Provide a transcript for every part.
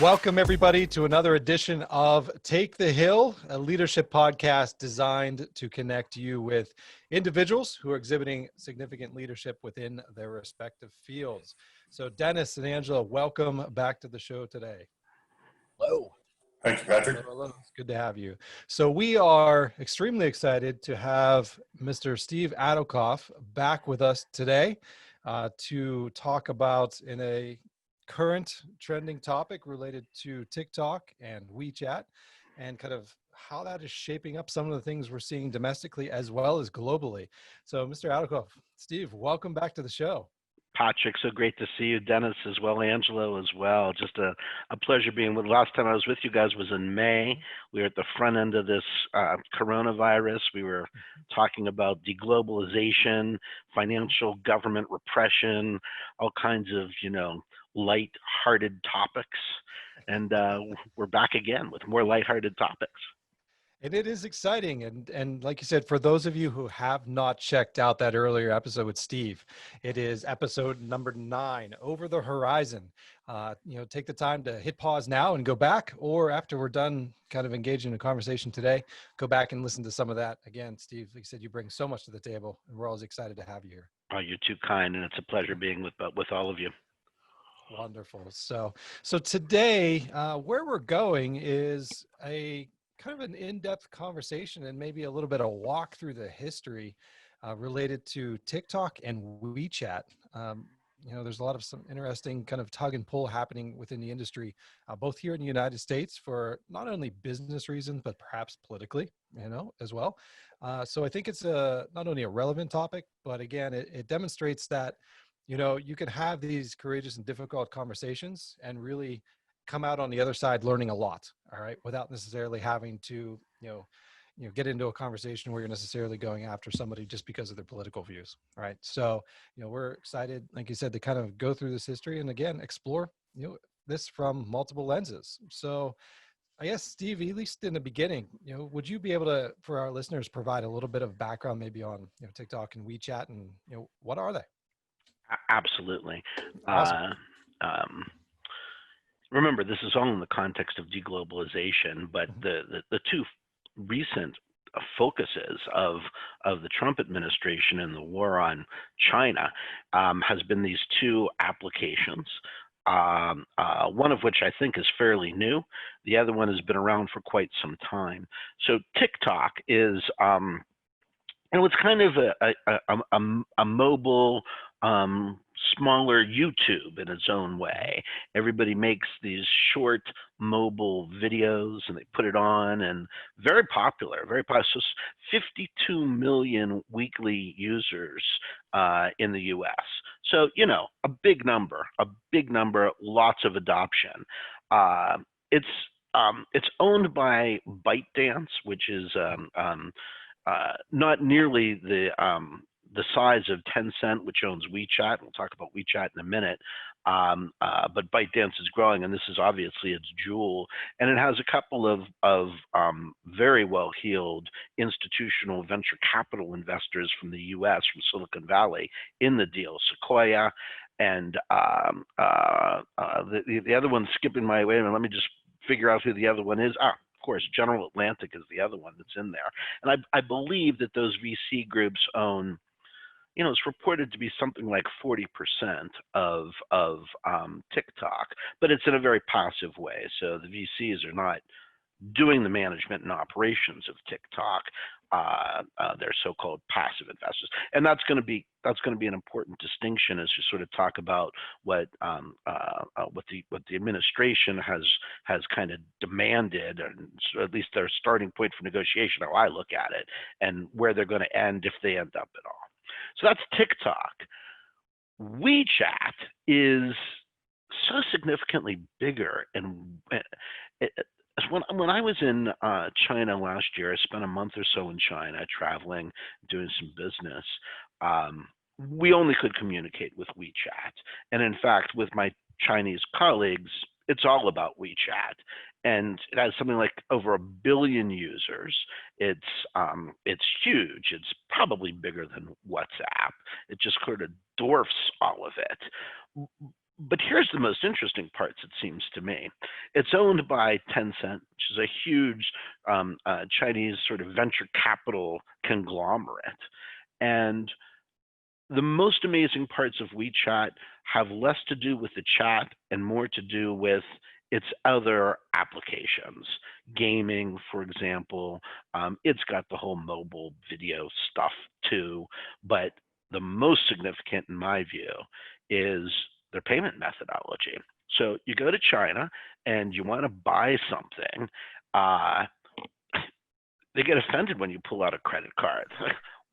Welcome, everybody, to another edition of Take the Hill, a leadership podcast designed to connect you with individuals who are exhibiting significant leadership within their respective fields. So, Dennis and Angela, welcome back to the show today. Hello. Thank you, Patrick. Hello. It's good to have you. So we are extremely excited to have Mr. Steve Adelkoff back with us today to talk about in a current trending topic related to TikTok and WeChat and kind of how that is shaping up some of the things we're seeing domestically as well as globally. So Mr. Adelkoff, Steve, welcome back to the show. Patrick, so great to see you. Dennis as well, Angelo as well. Just a pleasure being with. Last time I was with you guys was in May. We were at the front end of this coronavirus. We were talking about deglobalization, financial government repression, all kinds of, light-hearted topics. And we're back again with more light-hearted topics. And it is exciting. And like you said, for those of you who have not checked out that earlier episode with Steve, it is episode number 9, Over the Horizon. Take the time to hit pause now and go back, or after we're done kind of engaging in a conversation today, go back and listen to some of that. Again, Steve, like you said, you bring so much to the table, and we're always excited to have you here. Oh, you're too kind, and it's a pleasure being with all of you. Wonderful. So today, where we're going is a kind of an in-depth conversation and maybe a little bit of walk through the history related to TikTok and WeChat. There's a lot of some interesting kind of tug and pull happening within the industry, both here in the United States for not only business reasons, but perhaps politically, as well. So I think it's not only a relevant topic, but again, it demonstrates that, you can have these courageous and difficult conversations and really come out on the other side learning a lot, all right, without necessarily having to, get into a conversation where you're necessarily going after somebody just because of their political views, right? So, we're excited, like you said, to kind of go through this history and again, explore, this from multiple lenses. So I guess, Steve, at least in the beginning, would you be able to, for our listeners, provide a little bit of background maybe on, TikTok and WeChat and, what are they? Absolutely. Awesome. Remember, this is all in the context of deglobalization, but the two recent focuses of the Trump administration and the war on China has been these two applications, one of which I think is fairly new. The other one has been around for quite some time. So TikTok is, it's kind of a mobile, smaller YouTube in its own way. Everybody makes these short mobile videos and they put it on, and very popular, So 52 million weekly users in the US. So, a big number, lots of adoption. It's owned by ByteDance, which is not nearly the size of Tencent, which owns WeChat. We'll talk about WeChat in a minute. But ByteDance is growing, and this is obviously its jewel. And it has a couple of very well-heeled institutional venture capital investors from the U.S., from Silicon Valley, in the deal. Sequoia and the other one's skipping my way. Let me just figure out who the other one is. Of course, General Atlantic is the other one that's in there. And I believe that those VC groups own, it's reported to be something like 40% of TikTok, but it's in a very passive way. So the VCs are not doing the management and operations of TikTok. They're so-called passive investors, and that's going to be an important distinction as you sort of talk about what the administration has kind of demanded, and so at least their starting point for negotiation, how I look at it, and where they're going to end if they end up at all. So that's TikTok. WeChat is so significantly bigger, and when I was in China last year, I spent a month or so in China traveling, doing some business. We only could communicate with WeChat, and in fact, with my Chinese colleagues, it's all about WeChat. And it has something like over 1 billion users. It's huge. It's probably bigger than WhatsApp. It just sort of dwarfs all of it. But here's the most interesting parts, it seems to me. It's owned by Tencent, which is a huge Chinese sort of venture capital conglomerate. And the most amazing parts of WeChat have less to do with the chat and more to do with its other applications. Gaming, for example, it's got the whole mobile video stuff too, but the most significant in my view is their payment methodology. So you go to China and you want to buy something, they get offended when you pull out a credit card.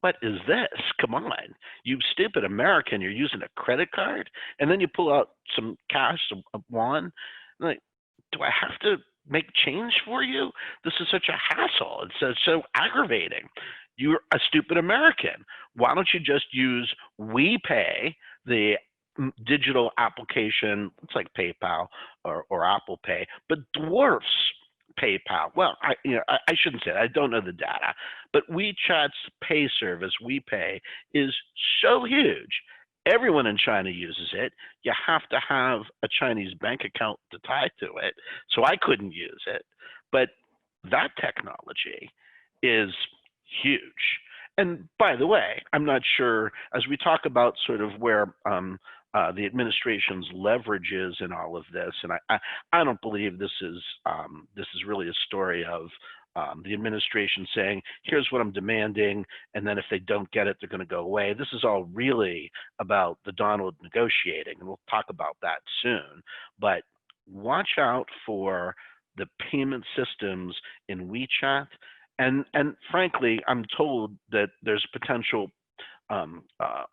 What is this? Come on, you stupid American, you're using a credit card? And then you pull out some cash, a yuan, like, do I have to make change for you? This is such a hassle. It's so aggravating. You're a stupid American. Why don't you just use WePay, the digital application? It's like PayPal or Apple Pay, but dwarfs PayPal. Well, I shouldn't say that. I don't know the data, but WeChat's pay service, WePay, is so huge. Everyone in China uses it. You have to have a Chinese bank account to tie to it. So I couldn't use it. But that technology is huge. And by the way, I'm not sure, as we talk about sort of where the administration's leverage is in all of this, and I don't believe this is really a story of the administration saying, here's what I'm demanding, and then if they don't get it, they're going to go away. This is all really about the Donald negotiating, and we'll talk about that soon. But watch out for the payment systems in WeChat. And frankly, I'm told that there's potential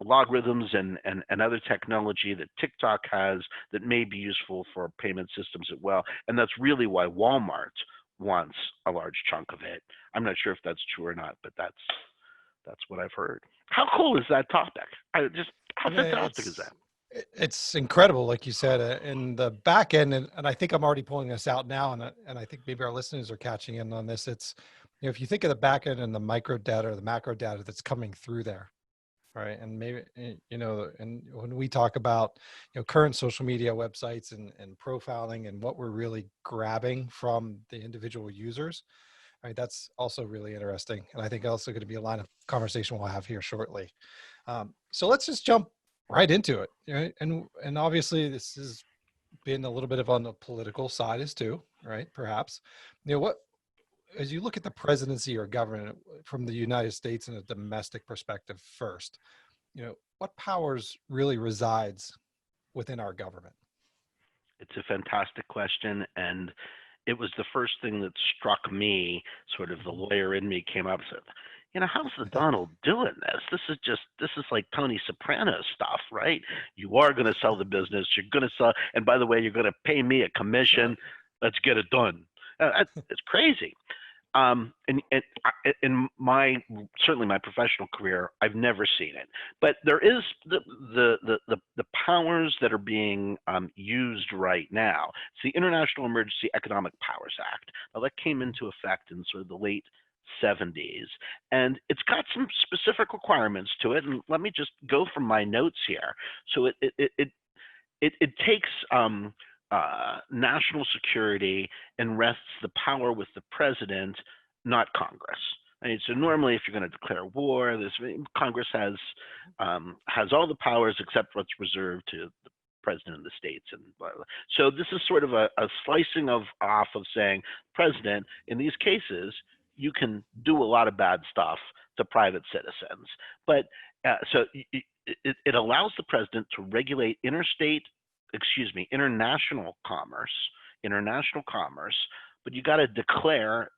logarithms and other technology that TikTok has that may be useful for payment systems as well. And that's really why Walmart wants a large chunk of it. I'm not sure if that's true or not, but that's what I've heard. How cool is that topic? How fantastic is that? It's incredible, like you said, in the back end, and I think I'm already pulling this out now, and I think maybe our listeners are catching in on this. It's, if you think of the back end and the micro data or the macro data that's coming through there, right? And maybe, and when we talk about, current social media websites and profiling and what we're really grabbing from the individual users, right? That's also really interesting. And I think also going to be a line of conversation we'll have here shortly. So let's just jump right into it. Right? And obviously this has been a little bit of on the political side as too, right? Perhaps, as you look at the presidency or government from the United States in a domestic perspective first, what powers really resides within our government? It's a fantastic question. And it was the first thing that struck me, sort of the lawyer in me came up and said, how's the Donald doing this? This is like Tony Soprano stuff, right? You are going to sell the business. You're going to sell. And by the way, you're going to pay me a commission. Let's get it done. It's crazy. In certainly my professional career, I've never seen it. But there is the powers that are being used right now. It's the International Emergency Economic Powers Act. Now that came into effect in sort of the late 70s, and it's got some specific requirements to it. And let me just go from my notes here. So it takes national security and rests the power with the president, not Congress. So normally, if you're going to declare war, Congress has all the powers except what's reserved to the president of the states, and blah, blah. So this is sort of a slicing off of saying, president, in these cases, you can do a lot of bad stuff to private citizens, but so it allows the president to regulate international commerce, but you got to declare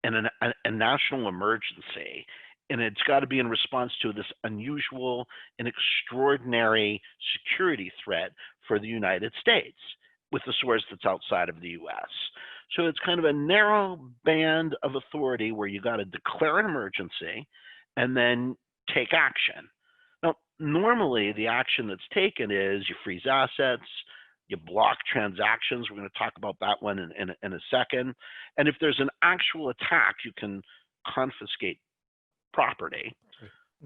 a national emergency, and it's got to be in response to this unusual and extraordinary security threat for the United States with the source that's outside of the U.S. So it's kind of a narrow band of authority where you got to declare an emergency and then take action. Now, normally the action that's taken is you freeze assets, you block transactions. We're going to talk about that one in a second. And if there's an actual attack, you can confiscate property.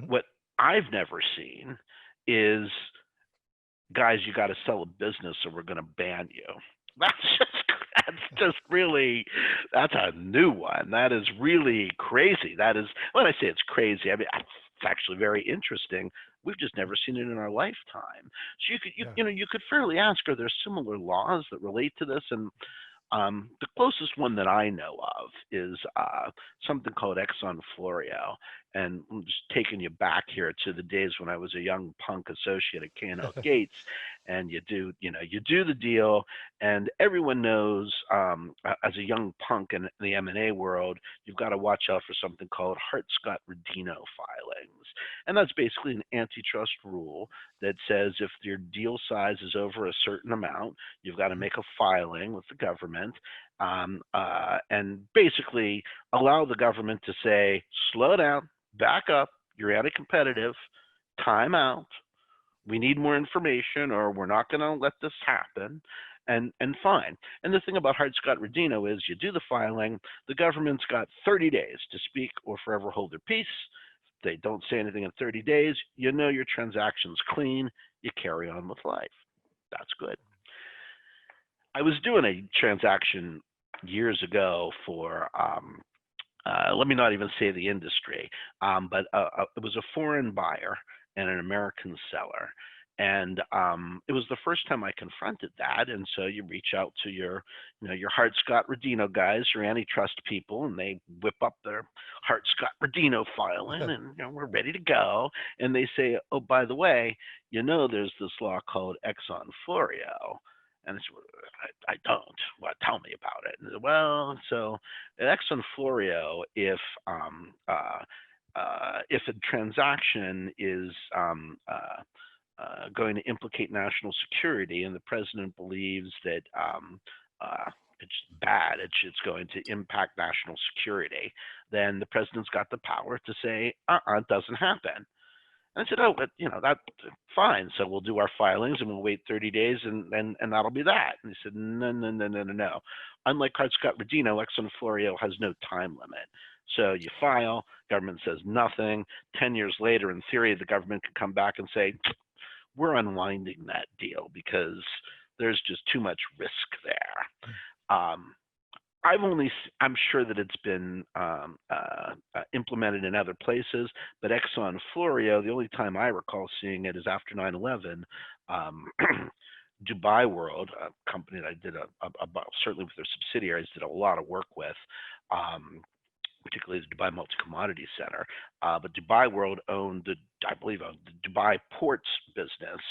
What I've never seen is guys, you got to sell a business or we're going to ban you. That's just really, that's a new one. That is really crazy. That is, when I say it's crazy, I mean, it's actually very interesting. We've just never seen it in our lifetime. So you could fairly ask, are there similar laws that relate to this? And the closest one that I know of is something called Exxon Florio. And I'm just taking you back here to the days when I was a young punk associate at K&L Gates, and you do the deal, and everyone knows as a young punk in the M&A world, you've got to watch out for something called Hart-Scott-Rodino filings, and that's basically an antitrust rule that says if your deal size is over a certain amount, you've got to make a filing with the government, and basically allow the government to say, slow down, back up, you're anti-competitive, time out, we need more information, or we're not going to let this happen, and fine. And the thing about Hart-Scott-Rodino is you do the filing, the government's got 30 days to speak or forever hold their peace. If they don't say anything in 30 days, you know your transaction's clean, you carry on with life. That's good. I was doing a transaction years ago for let me not even say the industry, but it was a foreign buyer and an American seller. And it was the first time I confronted that. And so you reach out to your Hart-Scott-Rodino guys, your antitrust people, and they whip up their Hart-Scott-Rodino filing, and we're ready to go. And they say, oh, by the way, there's this law called Exxon Florio. And I don't. Well, tell me about it. And, well, so at Exxon Florio, if a transaction is going to implicate national security, and the president believes that it's bad, it's going to impact national security, then the president's got the power to say, it doesn't happen. And I said, oh, but that's fine. So we'll do our filings and we'll wait 30 days and that'll be that. And he said, no. Unlike Hart-Scott-Rodino, Exxon Florio has no time limit. So you file, government says nothing. 10 years later, in theory, the government could come back and say, we're unwinding that deal because there's just too much risk there. I'm sure that it's been implemented in other places, but Exxon Florio, the only time I recall seeing it is after 9/11. Dubai World, a company that I did certainly with their subsidiaries, did a lot of work with, particularly the Dubai Multi-Commodity Center. But Dubai World owned the Dubai Ports business,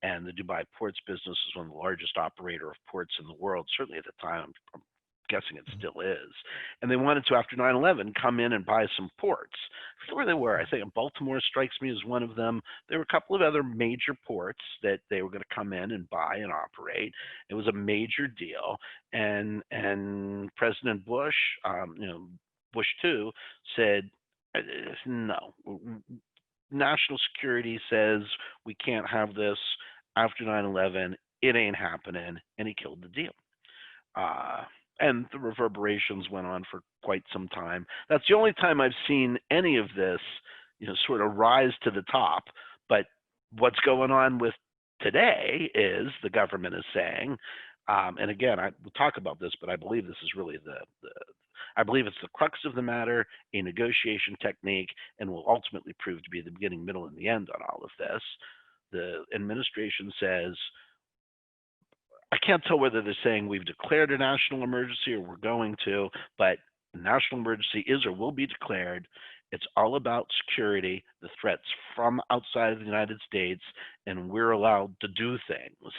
and the Dubai Ports business is one of the largest operator of ports in the world, certainly at the time. I'm guessing it still is. And they wanted to, after 9/11, come in and buy some ports. I forget where they were. I think Baltimore strikes me as one of them. There were a couple of other major ports that they were going to come in and buy and operate. It was a major deal. And President Bush, Bush 2, said, no. National security says we can't have this after 9/11. It ain't happening. And he killed the deal. And the reverberations went on for quite some time. That's the only time I've seen any of this, sort of rise to the top. But what's going on with today is the government is saying, and again, we'll talk about this, but I believe this is really I believe it's the crux of the matter, a negotiation technique, and will ultimately prove to be the beginning, middle, and the end on all of this. The administration says, I can't tell whether they're saying we've declared a national emergency or we're going to, but a national emergency is or will be declared. It's all about security, the threats from outside of the United States, and we're allowed to do things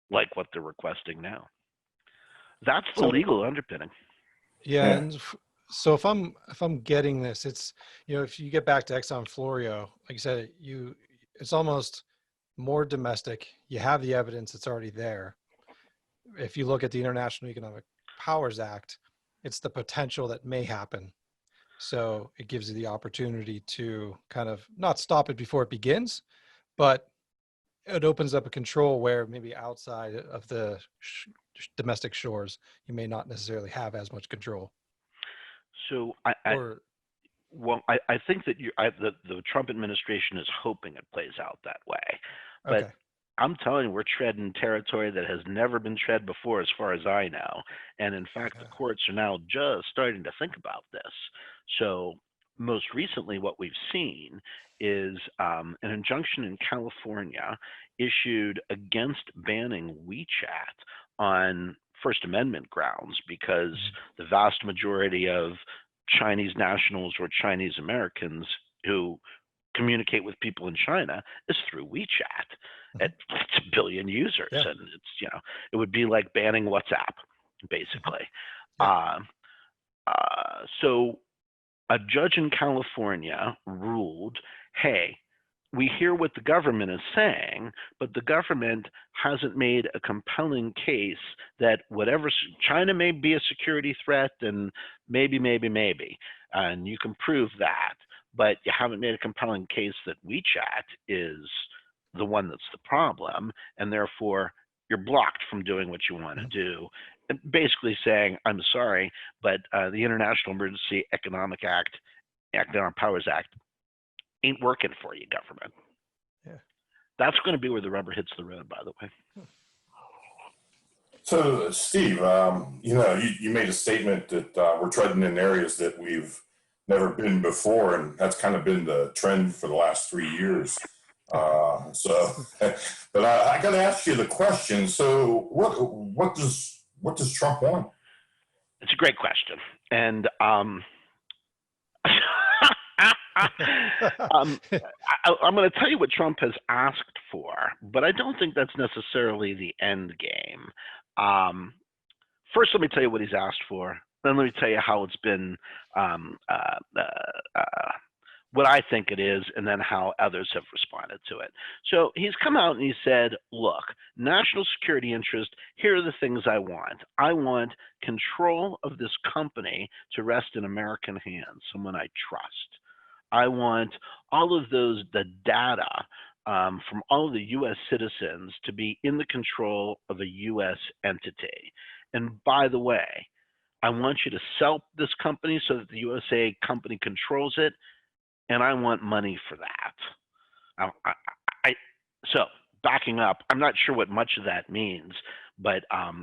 like what they're requesting now. That's the legal underpinning. Yeah, and so if I'm getting this, it's if you get back to Exxon Florio, like you said, it's almost more domestic. You have the evidence, it's already there. If you look at the International Economic Powers Act, it's the potential that may happen. So it gives you the opportunity to kind of not stop it before it begins, but it opens up a control where maybe outside of the domestic shores, you may not necessarily have as much control. So I think that the Trump administration is hoping it plays out that way. But Okay. I'm telling you, we're treading territory that has never been tread before, as far as I know. And in fact, the Yeah. courts are now just starting to think about this. So, most recently, what we've seen is an injunction in California issued against banning WeChat on First Amendment grounds because Mhm. the vast majority of Chinese nationals or Chinese Americans who communicate with people in China is through WeChat. Mhm. It's a billion users, Yeah. and it would be like banning WhatsApp, Mhm. basically. Yeah. Uh, so a judge in California ruled, hey, we hear what the government is saying, but the government hasn't made a compelling case that whatever China may be a security threat, and maybe, and you can prove that, but you haven't made a compelling case that WeChat is the one that's the problem, and therefore you're blocked from doing what you want to Mhm. do. And basically saying, I'm sorry, but the International Emergency Economic Powers Act ain't working for you, government. Yeah. That's going to be where the rubber hits the road, by the way. So, Steve, you made a statement that we're treading in areas that we've never been before, and that's kind of been the trend for the last 3 years. But I got to ask you the question. So, what does Trump want? It's a great question, and I'm going to tell you what Trump has asked for, but I don't think that's necessarily the end game. First, let me tell you what he's asked for. Then let me tell you how it's been, um, uh, uh, uh, what I think it is, and then how others have responded to it. So he's come out and he said, look, national security interest, here are the things I want. I want control of this company to rest in American hands, someone I trust. I want all of the data from all of the US citizens to be in the control of a US entity. And by the way, I want you to sell this company so that the USA company controls it, and I want money for that. I so backing up, I'm not sure what much of that means, but uh,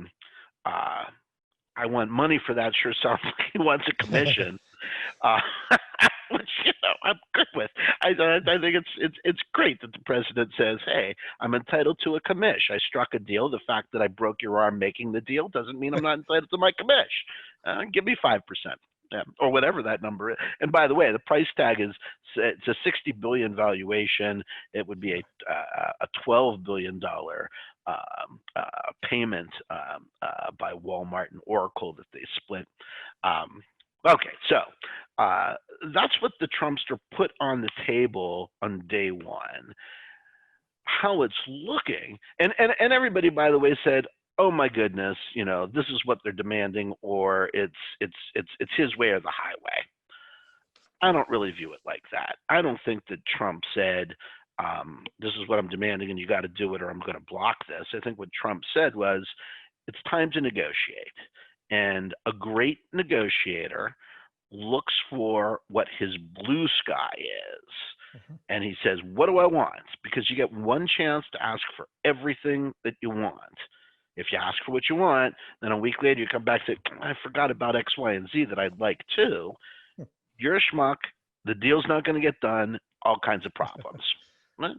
I want money for that. Sure sounds like he wants a commission, uh, which I'm good with. I think it's great that the president says, "Hey, I'm entitled to a commish. I struck a deal. The fact that I broke your arm making the deal doesn't mean I'm not entitled to my commish. Give me 5%." Or whatever that number is. And by the way, the price tag it's a $60 billion valuation. It would be a $12 billion payment by Walmart and Oracle that they split. Okay, so that's what the Trumpster put on the table on day one. How it's looking, and everybody, by the way, said, "Oh my goodness, this is what they're demanding," or it's his way or the highway. I don't really view it like that. I don't think that Trump said, "This is what I'm demanding, and you got to do it, or I'm going to block this." I think what Trump said was, "It's time to negotiate," and a great negotiator looks for what his blue sky is. Mhm. And he says, what do I want? Because you get one chance to ask for everything that you want. If you ask for what you want, then a week later you come back and say, I forgot about X, Y, and Z that I'd like too. You're a schmuck. The deal's not going to get done. All kinds of problems. Right?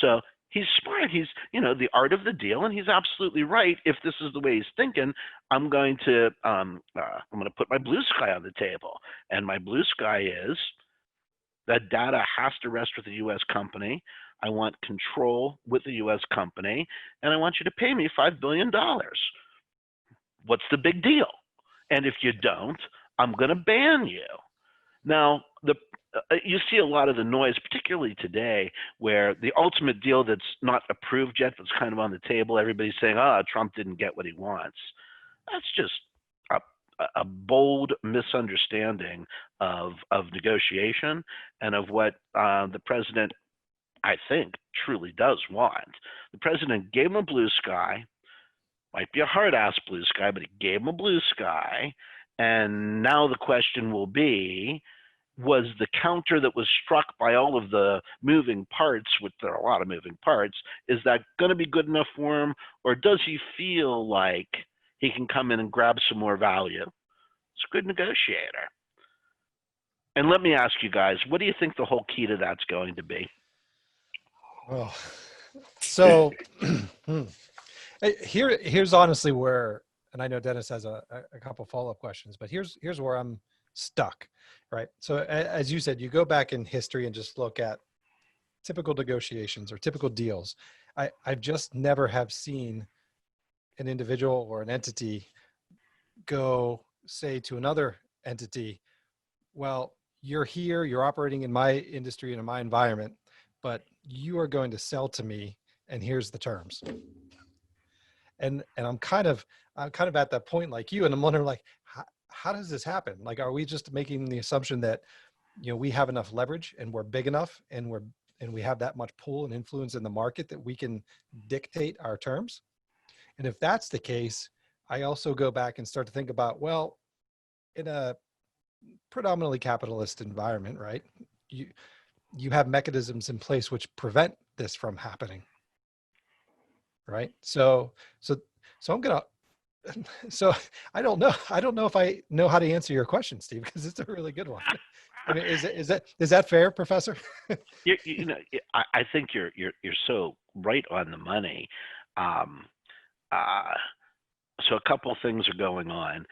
So he's smart. He's, the art of the deal, and he's absolutely right. If this is the way he's thinking, I'm going to put my blue sky on the table, and my blue sky is that data has to rest with a U.S. company. I want control with a U.S. company, and I want you to pay me $5 billion. What's the big deal? And if you don't, I'm going to ban you. Now, you see a lot of the noise, particularly today, where the ultimate deal that's not approved yet, that's kind of on the table, everybody's saying, Trump didn't get what he wants. That's just a bold misunderstanding of negotiation and of what the president, I think, truly does want. The president gave him a blue sky, might be a hard-ass blue sky, but he gave him a blue sky, and now the question will be, was the counter that was struck by all of the moving parts, which there are a lot of moving parts, is that going to be good enough for him, or does he feel like he can come in and grab some more value? It's a good negotiator. And let me ask you guys, what do you think the whole key to that's going to be? Oh, so here's honestly where, and I know Dennis has a couple follow-up questions, but here's where I'm stuck, right? So as you said, you go back in history and just look at typical negotiations or typical deals. I've just never have seen an individual or an entity go say to another entity, well, you're here, you're operating in my industry and in my environment, but you are going to sell to me, and here's the terms. And I'm kind of at that point like you, and I'm wondering like, how does this happen? Like, are we just making the assumption that, you know, we have enough leverage and we're big enough and we have that much pull and influence in the market that we can dictate our terms? And if that's the case, I also go back and start to think about, well, in a predominantly capitalist environment, right? You have mechanisms in place which prevent this from happening, right? So I'm gonna. So I don't know if I know how to answer your question, Steve, because it's a really good one. I mean, is that fair, Professor? You know, I think you're so right on the money. So a couple of things are going on.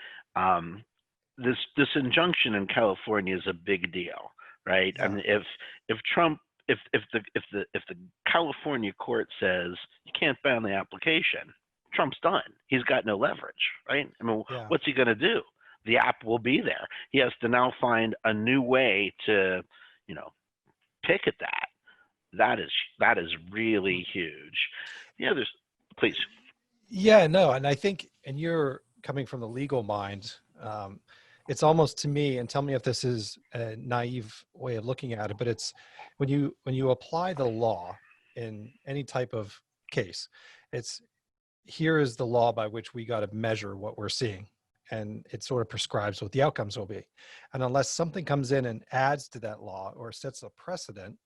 This injunction in California is a big deal, right? Yeah. I mean, if Trump, if the California court says you can't ban the application, Trump's done. He's got no leverage, right? I mean, Yeah. what's he going to do? The app will be there. He has to now find a new way to, you know, pick at that. That is really huge. The others, please. Yeah, no, and I think, and you're coming from the legal mind, it's almost to me, and tell me if this is a naive way of looking at it, but it's when you apply the law in any type of case, it's here is the law by which we got to measure what we're seeing, and it sort of prescribes what the outcomes will be. And unless something comes in and adds to that law or sets a precedent,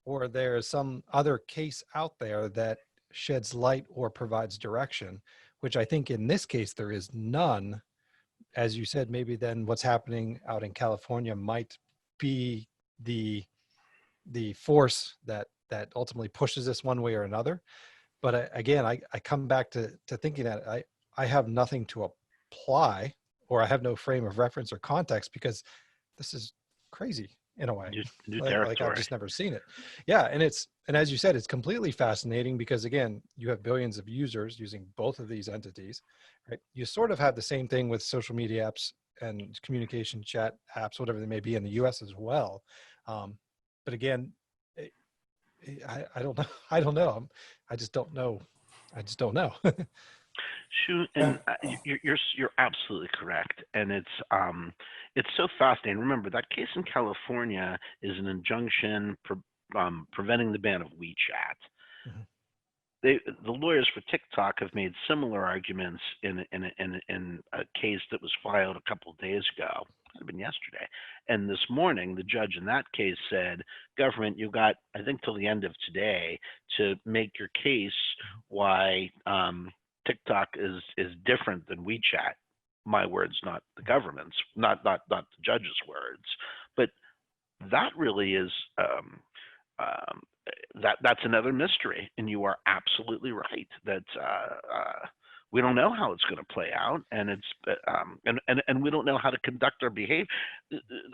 or there's some other case out there that sheds light or provides direction, which I think in this case there is none. As you said, maybe then what's happening out in California might be the force that ultimately pushes this one way or another. But again, I come back to thinking that I have nothing to apply, or I have no frame of reference or context, because this is crazy in a way. New Like I've territory. just never seen it. Yeah, and as you said, it's completely fascinating because again, you have billions of users using both of these entities, right? You sort of have the same thing with social media apps and communication chat apps, whatever they may be in the US as well. But again, I don't know. I don't know. I just don't know. I just don't know. Shu, and you're absolutely correct, and it's so fascinating. Remember that case in California is an injunction preventing the ban of WeChat. Mhm. The lawyers for TikTok have made similar arguments in a case that was filed a couple of days ago. It had been yesterday, and this morning the judge in that case said, "Government, you got I think till the end of today to make your case why TikTok is different than WeChat." My words, not the government's, not the judge's words, but that really is that's another mystery. And you are absolutely right that we don't know how it's going to play out, and and we don't know how to conduct our behavior.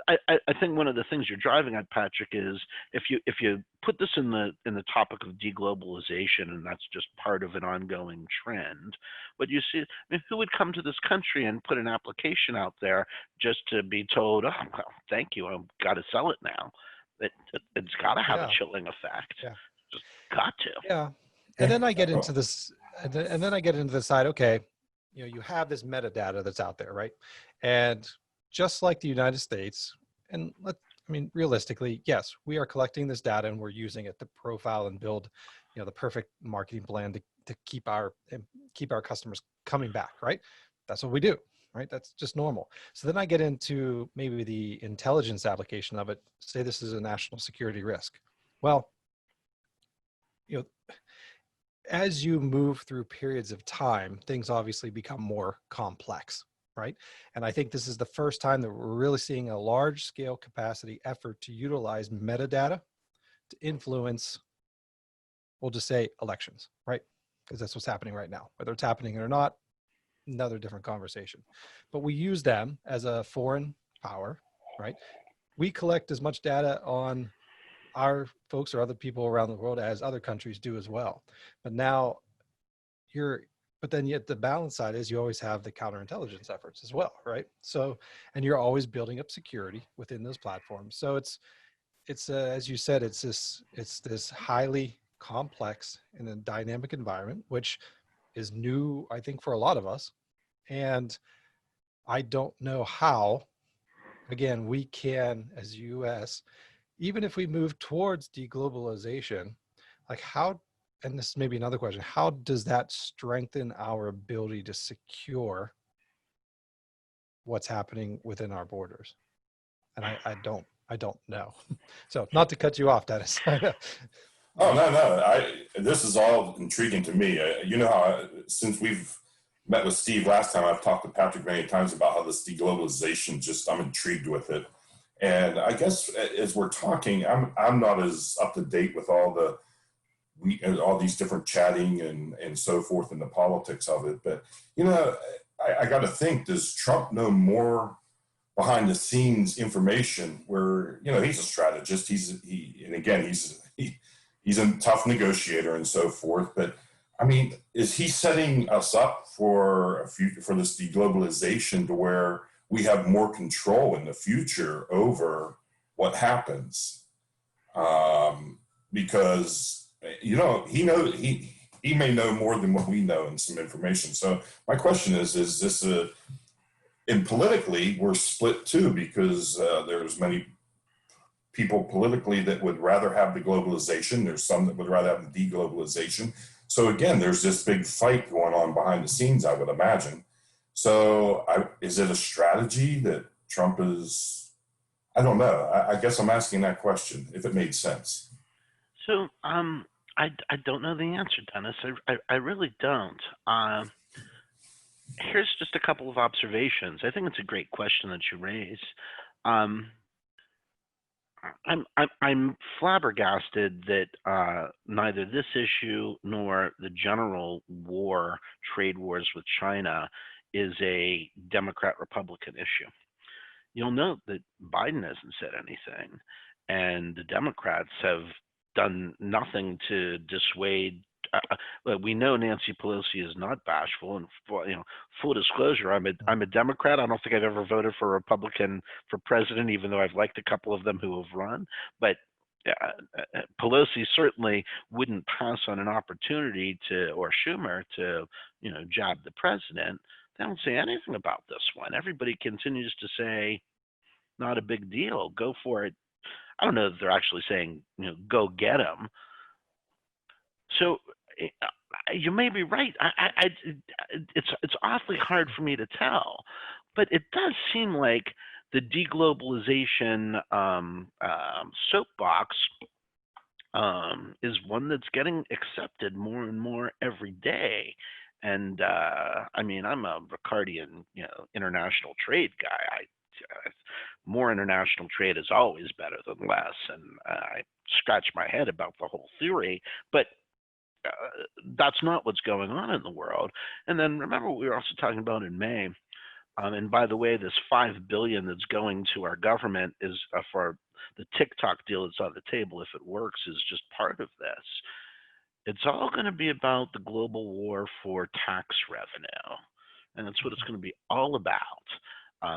I think one of the things you're driving at, Patrick, is if you put this in the topic of deglobalization, and that's just part of an ongoing trend. But you see, I mean, who would come to this country and put an application out there just to be told, "Oh, well, thank you, I've got to sell it now"? It's got to have a Yeah. chilling effect. Yeah. Just got to. Yeah. And then I get into this, and then I get into the side, okay, you know, you have this metadata that's out there, right? And just like the United States, and I mean, realistically, yes, we are collecting this data and we're using it to profile and build, you know, the perfect marketing plan to keep our customers coming back, right? That's what we do, right? That's just normal. So then I get into maybe the intelligence application of it. Say this is a national security risk. Well, you know, as you move through periods of time, things obviously become more complex, right? And I think this is the first time that we're really seeing a large scale capacity effort to utilize metadata to influence, we'll just say, elections, right? Because that's what's happening right now. Whether it's happening or not, another different conversation. But we use them as a foreign power, right? We collect as much data on our folks or other people around the world as other countries do as well. But now but then yet the balance side is you always have the counterintelligence efforts as well, right? So, and you're always building up security within those platforms. So it's as you said, it's this highly complex and a dynamic environment, which is new, I think, for a lot of us. And I don't know how, again, we can, as US, even if we move towards deglobalization, like how, and this may be another question, how does that strengthen our ability to secure what's happening within our borders? And I don't know. So not to cut you off, Dennis. Oh, no. This is all intriguing to me. You know how, since we've met with Steve last time, I've talked to Patrick many times about how this deglobalization, I'm intrigued with it. And I guess as we're talking, I'm not as up to date with all these different chatting and so forth and the politics of it. But, you know, I got to think, does Trump know more behind the scenes information where, you know, he's a strategist, he's a tough negotiator and so forth. But I mean, is he setting us up for this deglobalization to where we have more control in the future over what happens? Because, you know, he may know more than what we know in some information. So my question is this and politically, we're split too, because there's many people politically that would rather have the globalization. There's some that would rather have the deglobalization. So again, there's this big fight going on behind the scenes, I would imagine. So is it a strategy that Trump is, I don't know. I guess I'm asking that question, if it made sense. So I don't know the answer, Dennis. I really don't. Here's just a couple of observations. I think it's a great question that you raise. I'm flabbergasted that neither this issue nor the general trade wars with China, is a Democrat-Republican issue. You'll note that Biden hasn't said anything, and the Democrats have done nothing to dissuade. We know Nancy Pelosi is not bashful, and full disclosure, I'm a Democrat. I don't think I've ever voted for a Republican for president, even though I've liked a couple of them who have run. But Pelosi certainly wouldn't pass on an opportunity or Schumer to, jab the president. They don't say anything about this one. Everybody continues to say, not a big deal, go for it. I don't know that they're actually saying, go get him. So you may be right. It's awfully hard for me to tell, but it does seem like the deglobalization soapbox is one that's getting accepted more and more every day. And I'm a Ricardian, international trade guy. More international trade is always better than less, and I scratch my head about the whole theory, but that's not what's going on in the world. And then remember what we were also talking about in May. And by the way, this $5 billion that's going to our government is for the TikTok deal that's on the table. If it works, is just part of this. It's all going to be about the global war for tax revenue, and that's what it's going to be all about.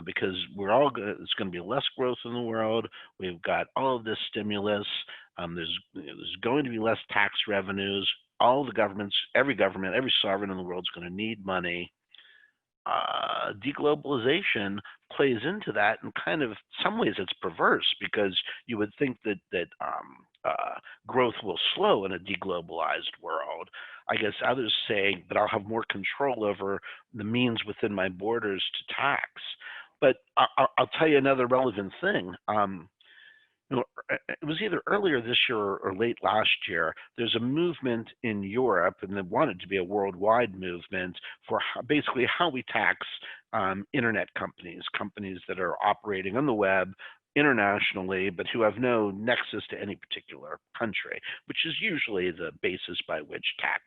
Because it's going to be less growth in the world. We've got all of this stimulus. There's going to be less tax revenues. All the governments, every sovereign in the world is going to need money. deglobalization plays into that, and kind of some ways it's perverse, because you would think growth will slow in a deglobalized world. I guess others say that I'll have more control over the means within my borders to tax. But I'll tell you another relevant thing. It was either earlier this year or late last year. There's a movement in Europe, and they want it to be a worldwide movement for basically how we tax internet companies, companies that are operating on the web internationally, but who have no nexus to any particular country, which is usually the basis by which tax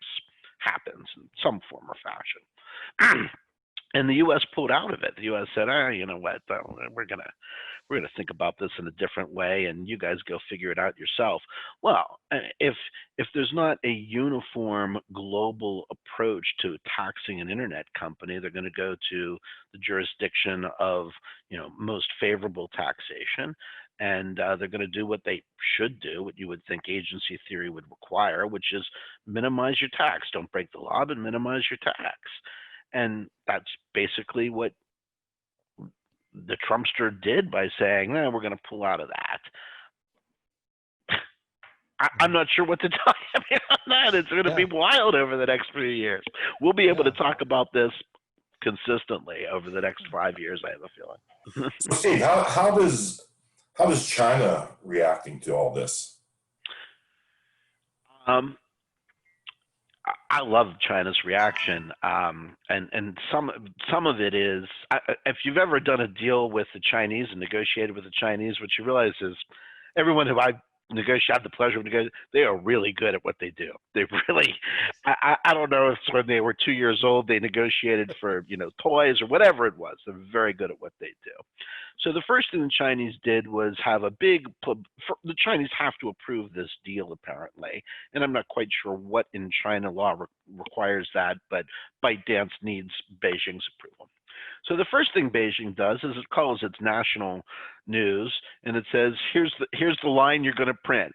happens in some form or fashion. And the U.S. pulled out of it. The U.S. said, you know what, we're gonna think about this in a different way, and you guys go figure it out yourself. Well, if there's not a uniform global approach to taxing an internet company, they're going to go to the jurisdiction of most favorable taxation, and they're going to do what they should do, what you would think agency theory would require, which is minimize your tax. Don't break the law, but minimize your tax. And that's basically what the Trumpster did by saying, we're going to pull out of that. I'm not sure what to tell you on that. It's going to be wild over the next few years. We'll be able to talk about this consistently over the next 5 years, I have a feeling. So Steve, how does China reacting to all this? I love China's reaction, and some of it is, if you've ever done a deal with the Chinese and negotiated with the Chinese, what you realize is everyone who I had the pleasure of negotiating, they are really good at what they do. They really, I don't know if when they were 2 years old they negotiated for toys or whatever it was. They're very good at what they do. So the first thing the Chinese did was have a big, the Chinese have to approve this deal apparently, and I'm not quite sure what in China law requires that, but ByteDance needs Beijing's approval. So the first thing Beijing does is it calls its national news, and it says, here's the line you're going to print.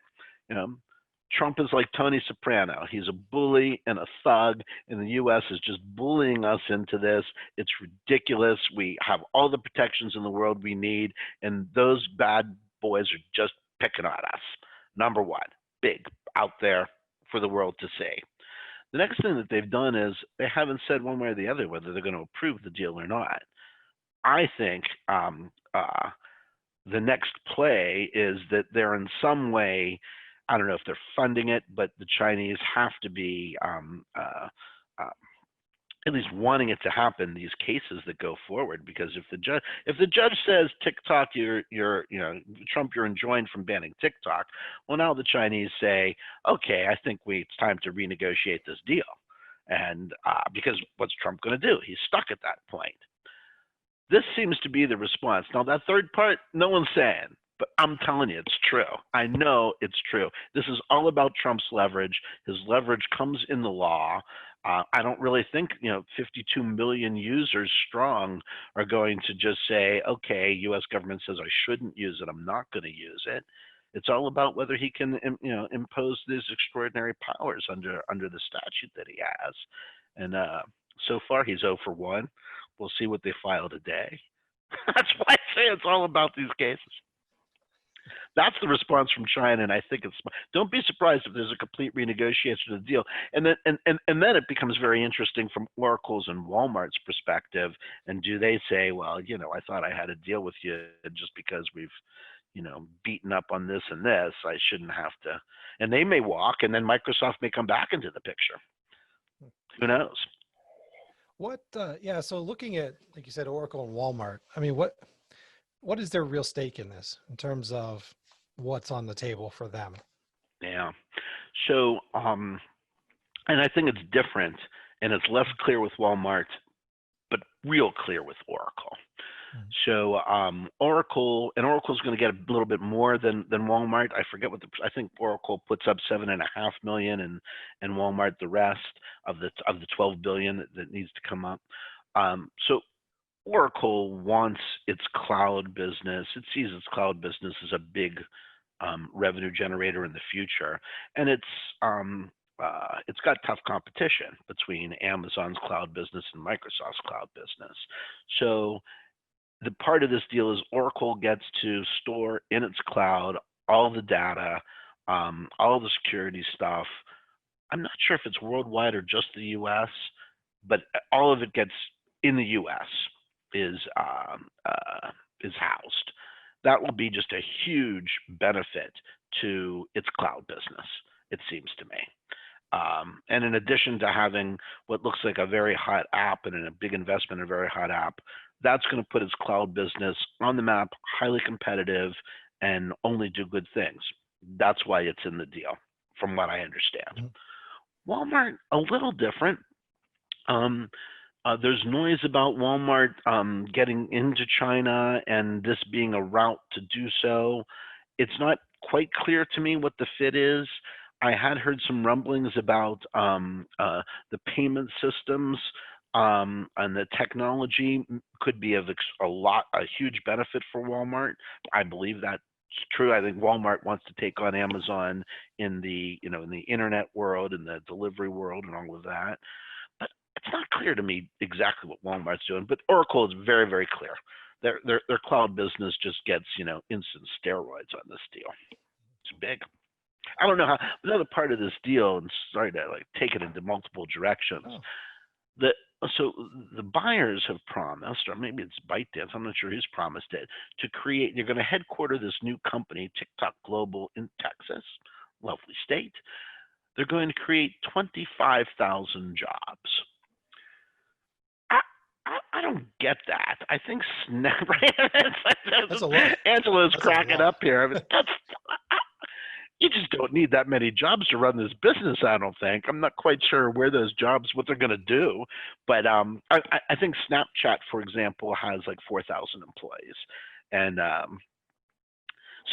Trump is like Tony Soprano. He's a bully and a thug, and the U.S. is just bullying us into this. It's ridiculous. We have all the protections in the world we need, and those bad boys are just picking on us. Number one, big out there for the world to see. The next thing that they've done is they haven't said one way or the other whether they're going to approve the deal or not. I think the next play is that they're in some way, I don't know if they're funding it, but the Chinese have to be at least wanting it to happen, these cases that go forward, because if the judge says TikTok, Trump, you're enjoined from banning TikTok, well, now the Chinese say, okay, I think it's time to renegotiate this deal. And because what's Trump going to do? He's stuck at that point. This seems to be the response. Now, that third part, no one's saying, but I'm telling you, it's true. I know it's true. This is all about Trump's leverage. His leverage comes in the law. I don't really think 52 million users strong are going to just say, okay, U.S. government says I shouldn't use it, I'm not going to use it. It's all about whether he can impose these extraordinary powers under the statute that he has. And so far he's 0 for 1. We'll see what they file today. That's why I say it's all about these cases. That's the response from China, and I think it's. Don't be surprised if there's a complete renegotiation of the deal, and then it becomes very interesting from Oracle's and Walmart's perspective. And do they say, well, I thought I had a deal with you just because we've, beaten up on this and this, I shouldn't have to. And they may walk, and then Microsoft may come back into the picture. Who knows? What? Yeah. So looking at, like you said, Oracle and Walmart. I mean, what is their real stake in this in terms of what's on the table for them? Yeah. So, and I think it's different, and it's less clear with Walmart, but real clear with Oracle. Mm-hmm. So Oracle's going to get a little bit more than Walmart. I forget I think Oracle puts up $7.5 million, and Walmart the rest of the $12 billion that needs to come up. So Oracle wants its cloud business. It sees its cloud business as a big revenue generator in the future, and it's got tough competition between Amazon's cloud business and Microsoft's cloud business. So the part of this deal is Oracle gets to store in its cloud all the data, all the security stuff. I'm not sure if it's worldwide or just the US, but all of it gets in the US is housed. That will be just a huge benefit to its cloud business, it seems to me. And in addition to having what looks like a very hot app and a big investment in a very hot app, that's going to put its cloud business on the map, highly competitive, and only do good things. That's why it's in the deal, from what I understand. Walmart, a little different. There's noise about Walmart getting into China and this being a route to do so. It's not quite clear to me what the fit is. I had heard some rumblings about the payment systems and the technology could be of a huge benefit for Walmart. I believe that's true. I think Walmart wants to take on Amazon in the in the internet world and the delivery world and all of that. But it's not clear to me exactly what Walmart's doing. But Oracle is very, very clear. Their cloud business just gets instant steroids on this deal. It's big. I don't know how. Another part of this deal, and sorry to take it into multiple directions. So the buyers have promised, or maybe it's ByteDance, I'm not sure who's promised it, to create. They're going to headquarter this new company, TikTok Global, in Texas, lovely state. They're going to create 25,000 jobs. I don't get that. I think Snap. Right? That's a lot. Angela's cracking up here. I mean, you just don't need that many jobs to run this business, I don't think. I'm not quite sure where those jobs, what they're going to do. But I think Snapchat, for example, has like 4,000 employees. And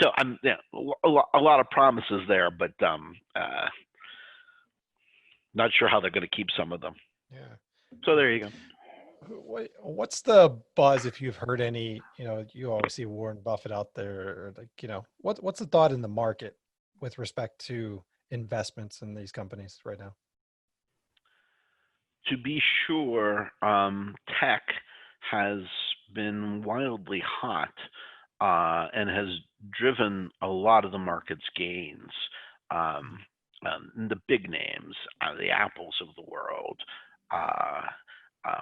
so I'm a lot of promises there, but not sure how they're going to keep some of them. Yeah. So there you go. What's the buzz, if you've heard any, you always see Warren Buffett out there, or what's the thought in the market with respect to investments in these companies right now? To be sure, tech has been wildly hot and has driven a lot of the market's gains. The big names, the Apples of the world,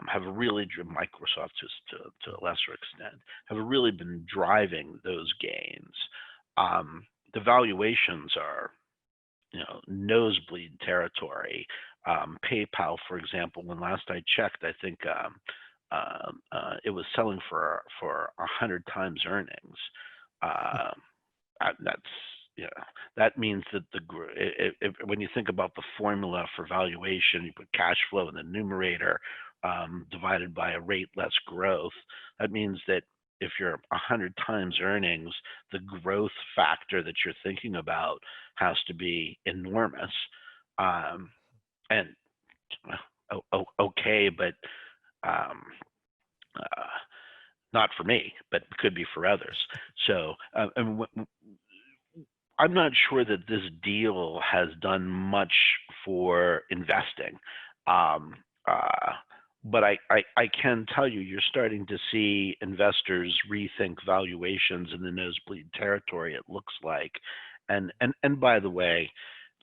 have really driven, Microsoft to a lesser extent, have really been driving those gains. The valuations are, nosebleed territory. PayPal, for example, when last I checked, I think it was selling for 100 times earnings. That means that when you think about the formula for valuation, you put cash flow in the numerator divided by a rate less growth. That means that if you're 100 times earnings, the growth factor that you're thinking about has to be enormous. And okay, but not for me, but could be for others. So I'm not sure that this deal has done much for investing. But I can tell you, you're starting to see investors rethink valuations in the nosebleed territory, it looks like. And by the way,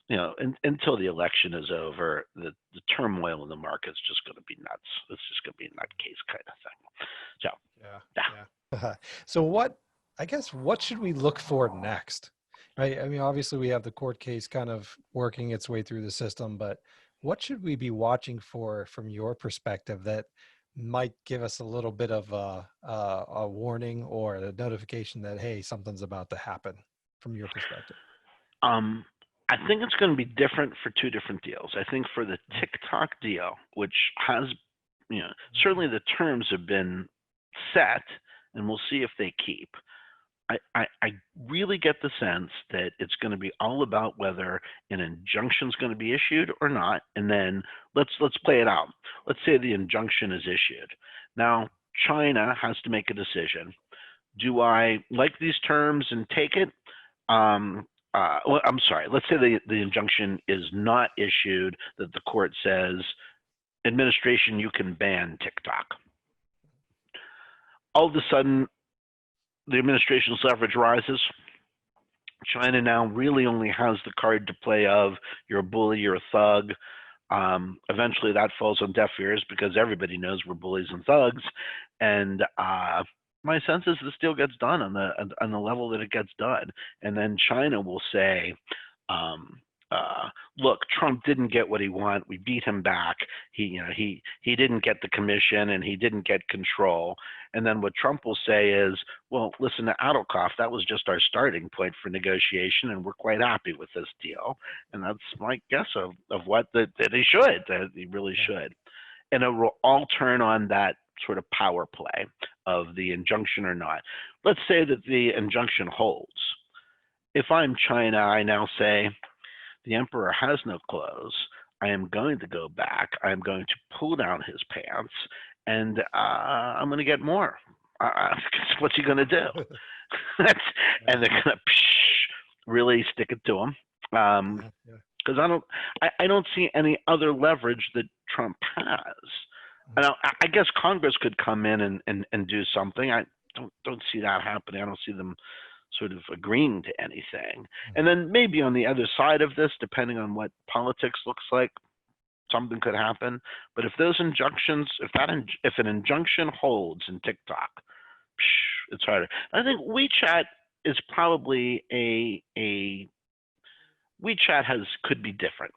until the election is over, the turmoil in the market is just going to be nuts. It's just going to be a nutcase kind of thing. So yeah. So what should we look for next? Right. I mean, obviously we have the court case kind of working its way through the system, but what should we be watching for from your perspective that might give us a little bit of a warning or a notification that, hey, something's about to happen from your perspective? I think it's going to be different for two different deals. I think for the TikTok deal, which has, certainly the terms have been set, and we'll see if they keep. I really get the sense that it's going to be all about whether an injunction is going to be issued or not, and then let's play it out. Let's say the injunction is issued. Now, China has to make a decision. Do I like these terms and take it, well, I'm sorry. Let's say the injunction is not issued, that the court says, administration, you can ban TikTok. All of a sudden, the administration's leverage rises. China now really only has the card to play of you're a bully, you're a thug. Eventually that falls on deaf ears because everybody knows we're bullies and thugs. And my sense is this deal gets done on the level that it gets done. And then China will say, look, Trump didn't get what he wanted. We beat him back. He didn't get the commission and he didn't get control. And then what Trump will say is, well, listen to Adelkoff, that was just our starting point for negotiation, and we're quite happy with this deal. And that's my guess of what that he should, that he really should. And it will all turn on that sort of power play of the injunction or not. Let's say that the injunction holds. If I'm China, I now say, the emperor has no clothes. I am going to go back. I'm going to pull down his pants, and I'm going to get more. What's he going to do? And they're going to really stick it to him. Because I don't see any other leverage that Trump has. I guess Congress could come in and do something. I don't see that happening. I don't see them sort of agreeing to anything. And then maybe on the other side of this, depending on what politics looks like, something could happen. But if those injunctions, if an injunction holds in TikTok, it's harder. I think WeChat is probably WeChat could be different.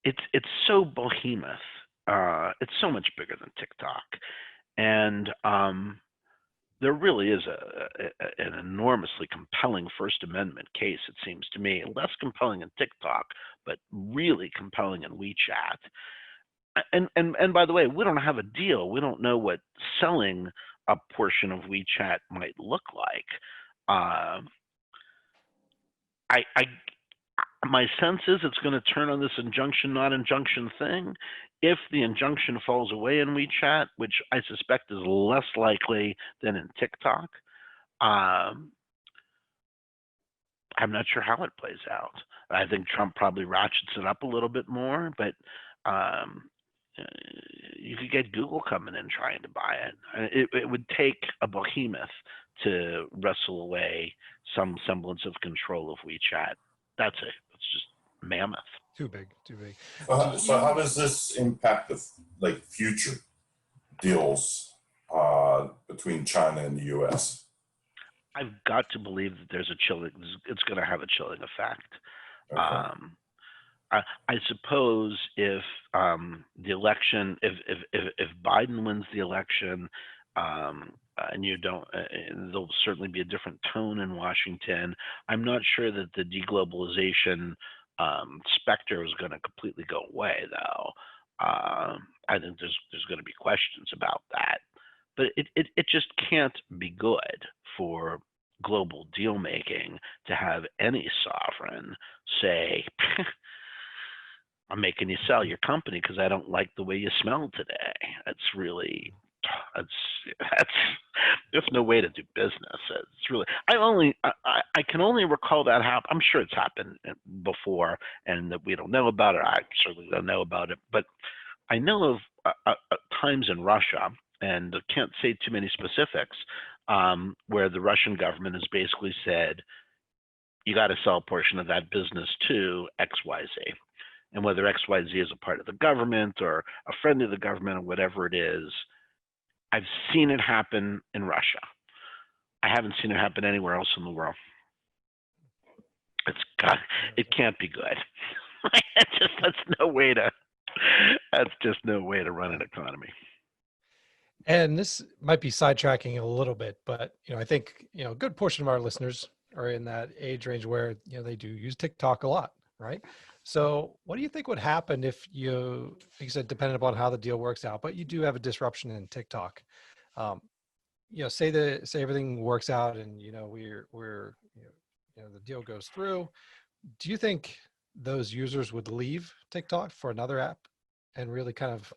It's so behemoth. It's so much bigger than TikTok, and there really is an enormously compelling First Amendment case, it seems to me. Less compelling in TikTok, but really compelling in WeChat. And by the way, we don't have a deal. We don't know what selling a portion of WeChat might look like. My sense is it's going to turn on this injunction, not injunction thing. If the injunction falls away in WeChat, which I suspect is less likely than in TikTok, I'm not sure how it plays out. I think Trump probably ratchets it up a little bit more, but you could get Google coming in trying to buy it. It would take a behemoth to wrestle away some semblance of control of WeChat. That's just mammoth. Too big. So how does this impact the future deals between China and the U.S.? I've got to believe that it's going to have a chilling effect. Okay. I suppose if the election, if Biden wins the election, and there'll certainly be a different tone in Washington. I'm not sure that the deglobalization specter is going to completely go away, though. I think there's going to be questions about that, but it just can't be good for global deal making to have any sovereign say, I'm making you sell your company because I don't like the way you smell today. There's no way to do business. It's really, I can only recall that happen. I'm sure it's happened before and that we don't know about it. I certainly don't know about it, but I know of times in Russia, and I can't say too many specifics, where the Russian government has basically said, you got to sell a portion of that business to XYZ. And whether XYZ is a part of the government or a friend of the government or whatever it is, I've seen it happen in Russia. I haven't seen it happen anywhere else in the world. It can't be good. That's just no way to run an economy. And this might be sidetracking a little bit, but I think a good portion of our listeners are in that age range where they do use TikTok a lot, right? So what do you think would happen if like you said, depending upon how the deal works out, but you do have a disruption in TikTok? Say everything works out and the deal goes through. Do you think those users would leave TikTok for another app and really kind of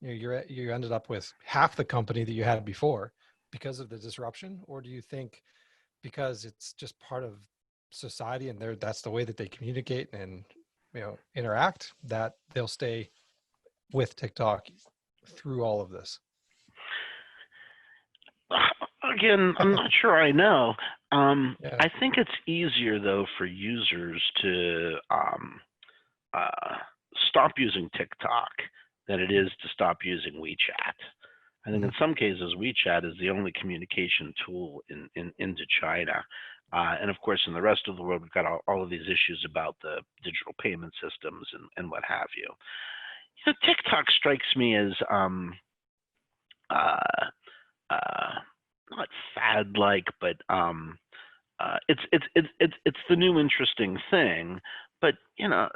you ended up with half the company that you had before because of the disruption? Or do you think because it's just part of society, and that's the way that they communicate and interact, that they'll stay with TikTok through all of this. Again, I'm not sure I know. Yeah. I think it's easier though for users to stop using TikTok than it is to stop using WeChat. I think in some cases WeChat is the only communication tool into China. And of course, in the rest of the world, we've got all of these issues about the digital payment systems and what have you. You know, TikTok strikes me as not fad-like, but it's the new interesting thing. But you know,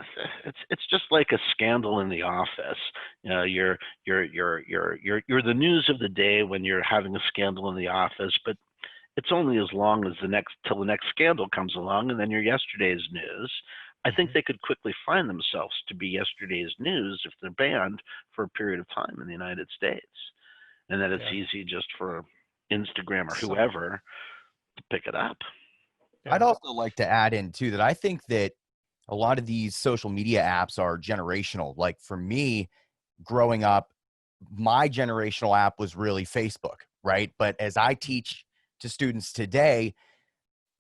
it's just like a scandal in the office. You know, you're the news of the day when you're having a scandal in the office, but it's only as long as till the next scandal comes along, and then you're yesterday's news. I think they could quickly find themselves to be yesterday's news if they're banned for a period of time in the United States, and that it's easy just for Instagram or whoever to pick it up. I'd also like to add in too that I think that a lot of these social media apps are generational. Like for me, growing up, my generational app was really Facebook, right? But as I teach to students today,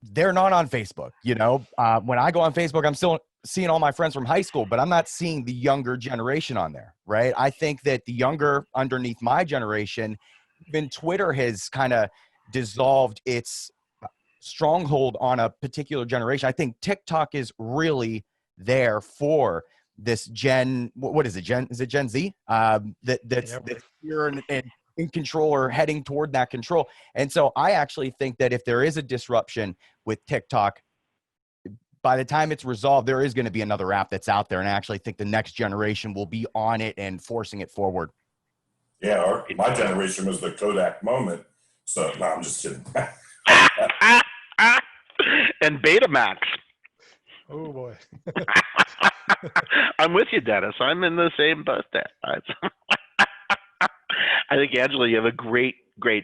they're not on Facebook. You know, when I go on Facebook, I'm still seeing all my friends from high school, but I'm not seeing the younger generation on there, right? I think that the younger underneath my generation, even Twitter has kind of dissolved its stronghold on a particular generation. I think TikTok is really there for this what is it? Is it Gen Z? That's here and in control or heading toward that control. And so I actually think that if there is a disruption with TikTok, by the time it's resolved, there is going to be another app that's out there. And I actually think the next generation will be on it and forcing it forward. Yeah, my generation was the Kodak moment. So, no, I'm just kidding. And Betamax. Oh boy. I'm with you, Dennis. I'm in the same boat there. I think, Angela, you have a great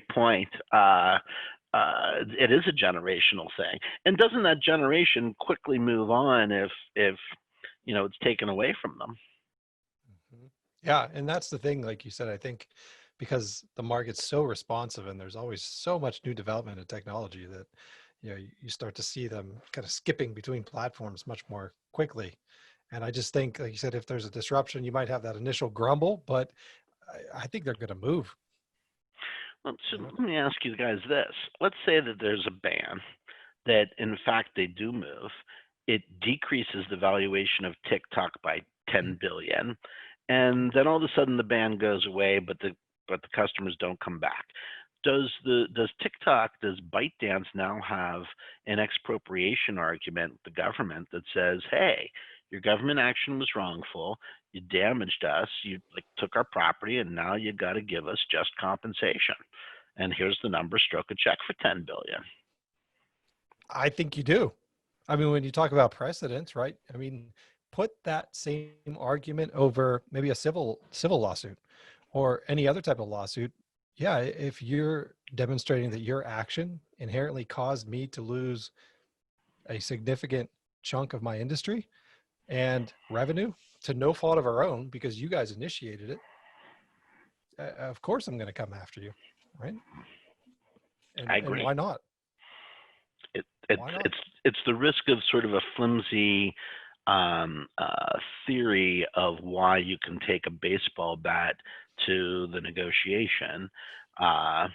point. It is a generational thing, and doesn't that generation quickly move on if you know it's taken away from them? Yeah, and that's the thing. Like you said, I think because the market's so responsive and there's always so much new development in technology that you start to see them kind of skipping between platforms much more quickly. And I just think, like you said, if there's a disruption, you might have that initial grumble, but I think they're going to move. Well, so let me ask you guys this. Let's say that there's a ban that, in fact, they do move. It decreases the valuation of TikTok by 10 billion. And then all of a sudden the ban goes away, but the customers don't come back. Does TikTok, does ByteDance now have an expropriation argument with the government that says, hey, your government action was wrongful, you damaged us, you took our property, and now you got to give us just compensation. And here's the number, stroke a check for 10 billion. I think you do. I mean, when you talk about precedents, right? I mean, put that same argument over maybe a civil lawsuit or any other type of lawsuit. Yeah, if you're demonstrating that your action inherently caused me to lose a significant chunk of my industry and revenue to no fault of our own because you guys initiated it, of course I'm going to come after you, right? I agree. And why not? It's the risk of sort of a flimsy theory of why you can take a baseball bat to the negotiation, and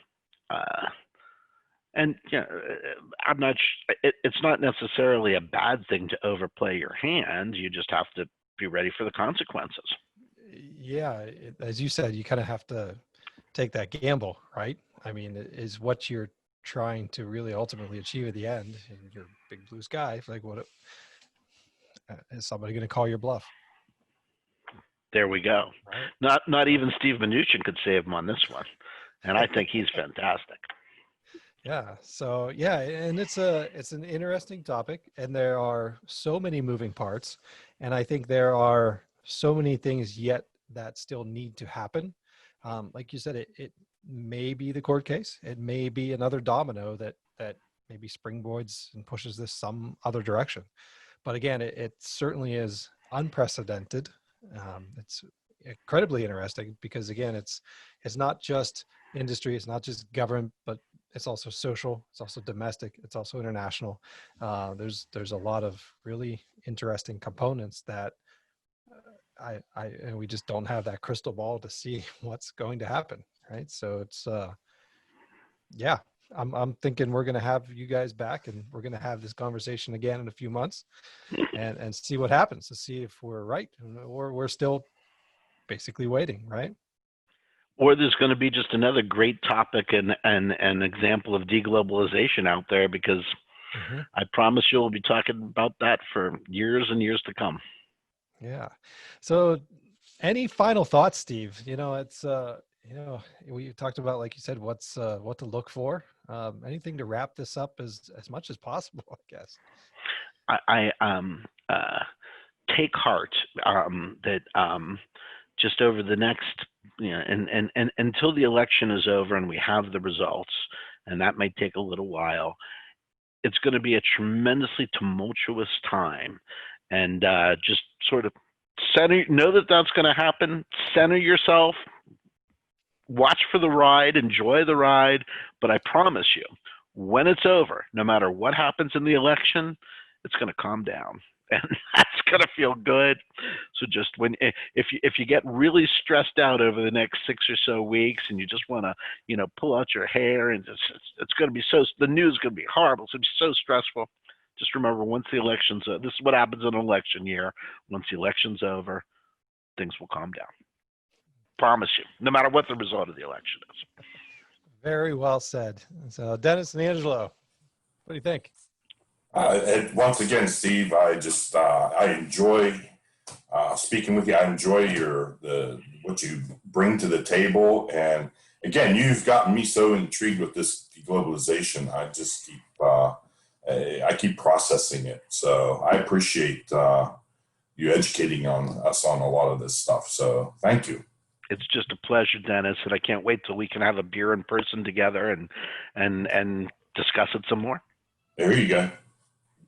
I'm not. It's not necessarily a bad thing to overplay your hand. You just have to be ready for the consequences. Yeah, as you said, you kind of have to take that gamble, right? I mean, is what you're trying to really ultimately achieve at the end in your big blue sky? Like, what is somebody going to call your bluff? There we go. Right? Not even Steve Mnuchin could save him on this one, and I think he's fantastic. Yeah. So yeah, and it's an interesting topic, and there are so many moving parts, and I think there are so many things yet that still need to happen. Like you said, it may be the court case. It may be another domino that maybe springboards and pushes this some other direction. But again, it certainly is unprecedented. It's incredibly interesting because again, it's not just industry, it's not just government, but it's also social, it's also domestic, it's also international. There's a lot of really interesting components that and we just don't have that crystal ball to see what's going to happen, right? So it's yeah, I'm thinking we're going to have you guys back and we're going to have this conversation again in a few months and see what happens, to see if we're right or we're still basically waiting, right? Or there's going to be just another great topic and an example of deglobalization out there, because I promise you we'll be talking about that for years and years to come. Yeah. So any final thoughts, Steve? You know, it's you know, we talked about, like you said, what to look for. Anything to wrap this up as much as possible, I guess. I take heart that just over the next, you know, and until the election is over and we have the results, and that might take a little while, it's going to be a tremendously tumultuous time. And just sort of know that that's going to happen, center yourself, watch for the ride, enjoy the ride, but I promise you, when it's over, no matter what happens in the election, it's going to calm down. And that's going to feel good. So just if you get really stressed out over the next 6 or so weeks and you just want to, you know, pull out your hair, and it's going to be the news is going to be horrible. It's going to be so stressful. Just remember, once the election's this is what happens in an election year. Once the election's over, things will calm down. Promise you, no matter what the result of the election is. Very well said. So Dennis and Angelo, what do you think? And once again, Steve, I just I enjoy speaking with you. I enjoy what you bring to the table, and again, you've gotten me so intrigued with this deglobalization. I just keep processing it. So I appreciate you educating us on a lot of this stuff. So thank you. It's just a pleasure, Dennis, and I can't wait till we can have a beer in person together and discuss it some more. There you go.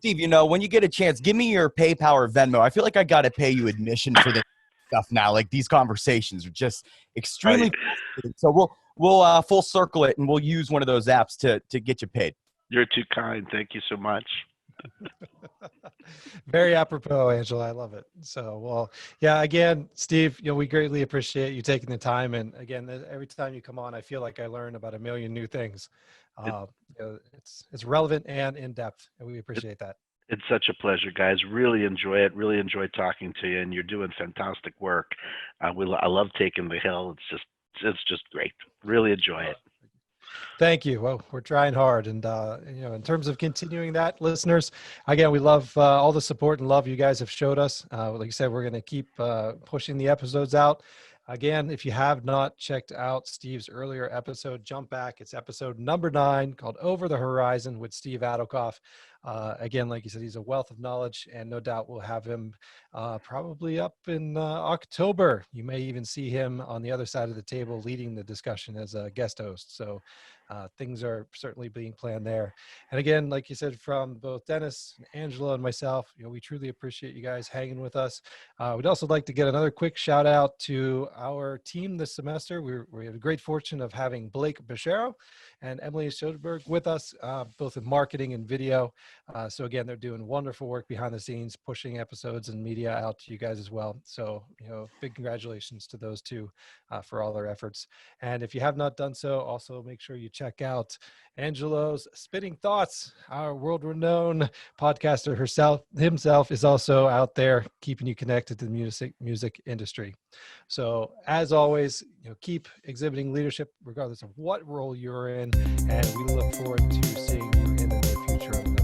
Steve, you know, when you get a chance, give me your PayPal or Venmo. I feel like I got to pay you admission for this stuff now. Like, these conversations are just extremely fascinating. So we'll full circle it, and we'll use one of those apps to get you paid. You're too kind. Thank you so much. Very apropos, Angela. I love it. So, well, yeah, again, Steve, you know, we greatly appreciate you taking the time. And again, every time you come on, I feel like I learn about a million new things. You know, it's relevant and in depth, and we appreciate that. It's such a pleasure, guys. Really enjoy it. Really enjoy talking to you, and you're doing fantastic work. I love taking the hill. It's just great. Really enjoy it. Thank you. Well, we're trying hard. And, you know, in terms of continuing that, listeners, again, we love all the support and love you guys have showed us. Like I said, we're going to keep pushing the episodes out. Again, if you have not checked out Steve's earlier episode, jump back. It's episode number 9, called Over the Horizon with Steve Adelkoff. Again, like you said, he's a wealth of knowledge, and no doubt we'll have him probably up in October. You may even see him on the other side of the table leading the discussion as a guest host. So things are certainly being planned there. And again, like you said, from both Dennis, Angela, and myself, you know, we truly appreciate you guys hanging with us. We'd also like to get another quick shout out to our team this semester. We had a great fortune of having Blake Beshero and Emily Sjoberg with us, both in marketing and video. So again, they're doing wonderful work behind the scenes, pushing episodes and media out to you guys as well. So, you know, big congratulations to those two for all their efforts. And if you have not done so, also make sure you check out Angelo's Spitting Thoughts. Our world-renowned podcaster himself is also out there keeping you connected to the music industry. So as always, you know, keep exhibiting leadership regardless of what role you're in, and we look forward to seeing you in the near future.